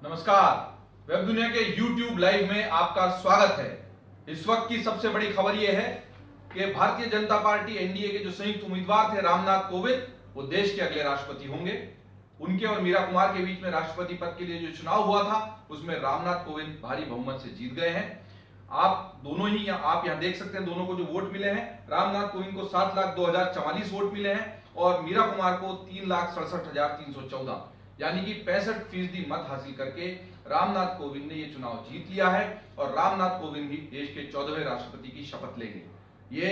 नमस्कार। वेब दुनिया के YouTube लाइव में आपका स्वागत है। इस वक्त की सबसे बड़ी खबर यह है कि भारतीय जनता पार्टी एनडीए के जो संयुक्त उम्मीदवार थे रामनाथ कोविंद, वो देश के अगले राष्ट्रपति होंगे। उनके और मीरा कुमार के बीच में राष्ट्रपति पद के लिए जो चुनाव हुआ था उसमें रामनाथ कोविंद भारी बहुमत से जीत गए हैं। आप यहां देख सकते हैं दोनों को जो वोट मिले हैं। रामनाथ कोविंद को 7,02,044 वोट मिले हैं और मीरा कुमार को 3,67,314 यानी कि 65% मत हासिल करके रामनाथ कोविंद ने यह चुनाव जीत लिया है और रामनाथ कोविंद ही देश के 14वें राष्ट्रपति की शपथ लेंगे। ये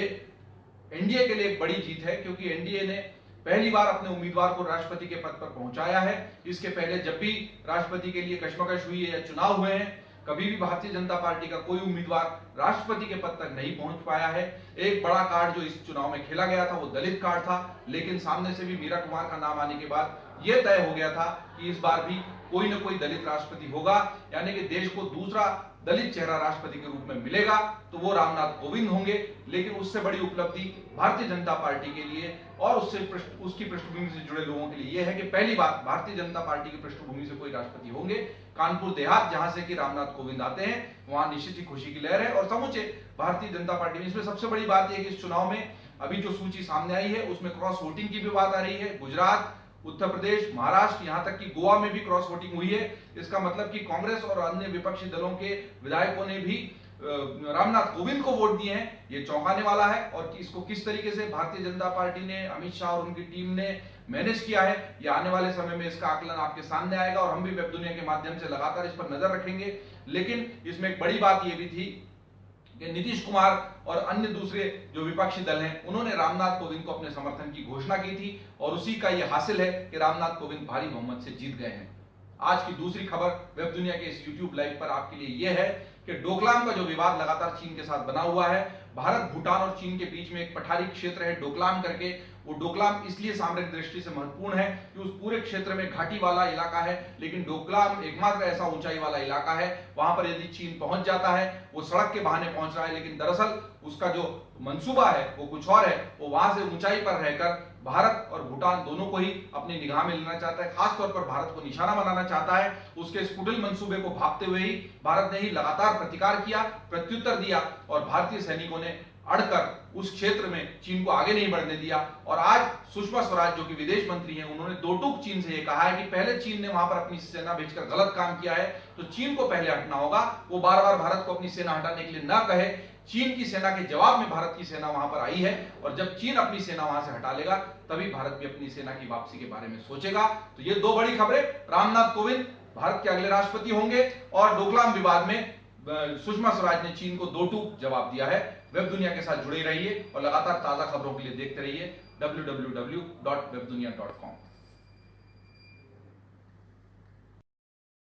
एनडीए के लिए एक बड़ी जीत है क्योंकि एनडीए ने पहली बार अपने उम्मीदवार को राष्ट्रपति के पद पर पहुंचाया है। इसके पहले जब भी राष्ट्रपति के लिए कशमकश हुई है या चुनाव हुए हैं, कभी भी भारतीय जनता पार्टी का कोई उम्मीदवार राष्ट्रपति के पद तक नहीं पहुंच पाया है। एक बड़ा कार्ड जो इस चुनाव में खेला गया था वो दलित कार्ड था, लेकिन सामने से भी मीरा कुमार का नाम आने के बाद यह तय हो गया था कि इस बार भी कोई ना कोई दलित राष्ट्रपति होगा, यानी कि देश को दूसरा दलित चेहरा राष्ट्रपति के रूप में मिलेगा तो वो रामनाथ कोविंद होंगे। लेकिन उससे बड़ी उपलब्धि भारतीय जनता पार्टी के लिए और उसकी पृष्ठभूमि से जुड़े लोगों के लिए यह है कि पहली बार भारतीय जनता पार्टी की पृष्ठभूमि से कोई राष्ट्रपति होंगे। कानपुर देहात जहां से कि रामनाथ कोविंद आते हैं वहां निश्चित ही खुशी की लहर है और समूचे भारतीय जनता पार्टी में। इसमें सबसे बड़ी बात यह है कि इस चुनाव में अभी जो सूची सामने आई है उसमें क्रॉस वोटिंग की भी बात आ रही है। गुजरात, उत्तर प्रदेश, महाराष्ट्र, यहां तक कि गोवा में भी क्रॉस वोटिंग हुई है। इसका मतलब कि कांग्रेस और अन्य विपक्षी दलों के विधायकों ने भी रामनाथ कोविंद को वोट दिए हैं। ये चौंकाने वाला है और इसको किस तरीके से भारतीय जनता पार्टी ने, अमित शाह और उनकी टीम ने मैनेज किया है, ये आने वाले समय में इसका आकलन आपके सामने आएगा और हम भी वेब दुनिया के माध्यम से लगातार इस पर नजर रखेंगे। लेकिन इसमें एक बड़ी बात यह भी थी कि नीतीश कुमार और अन्य दूसरे जो विपक्षी दल हैं उन्होंने रामनाथ कोविंद को अपने समर्थन की घोषणा की थी और उसी का यह हासिल है कि रामनाथ कोविंद भारी बहुमत से जीत गए हैं। आज की दूसरी खबर वेब दुनिया के इस YouTube लाइव पर आपके लिए यह है कि डोकलाम का जो विवाद लगातार चीन के साथ बना हुआ है। भारत, भूटान और चीन के बीच में एक पठारी क्षेत्र है डोकलाम करके। वो डोकलाम इसलिए सामरिक दृष्टि से महत्वपूर्ण है कि उस पूरे क्षेत्र में घाटी वाला इलाका है, लेकिन डोकलाम एकमात्र ऐसा ऊंचाई वाला इलाका है वहां पर यदि चीन पहुंच जाता है, वो सड़क के बहाने पहुंच रहा है, लेकिन दरअसल उसका जो मंसूबा है वो कुछ और है। वो वहां से ऊंचाई पर रहकर भारत और भूटान दोनों को ही अपनी निगाह में लेना चाहता है, खासतौर पर भारत को निशाना बनाना चाहता है। उसके इस कुटिल मंसूबे को भांपते हुए ही भारत ने ही लगातार प्रतिकार किया, प्रत्युत्तर दिया और भारतीय सैनिकों ने अड़कर उस क्षेत्र में चीन को आगे नहीं बढ़ने दिया। और आज सुषमा स्वराज जो कि विदेश मंत्री हैं, उन्होंने दो टूक चीन से यह कहा है कि पहले चीन ने वहां पर अपनी सेना भेजकर गलत काम किया है तो चीन को पहले हटना होगा। वो बार बार भारत को अपनी सेना हटाने के लिए ना कहे, चीन की सेना के जवाब में भारत की सेना वहां पर आई है और जब चीन अपनी सेना वहां से हटा लेगा तभी भारत भी अपनी सेना की वापसी के बारे में सोचेगा। तो ये दो बड़ी खबरें, रामनाथ कोविंद भारत के अगले राष्ट्रपति होंगे और डोकलाम विवाद में सुषमा स्वराज ने चीन को दो टूक जवाब दिया है। वेब दुनिया के साथ जुड़े रहिए और लगातार ताजा खबरों के लिए देखते रहिए www.webdunia.com।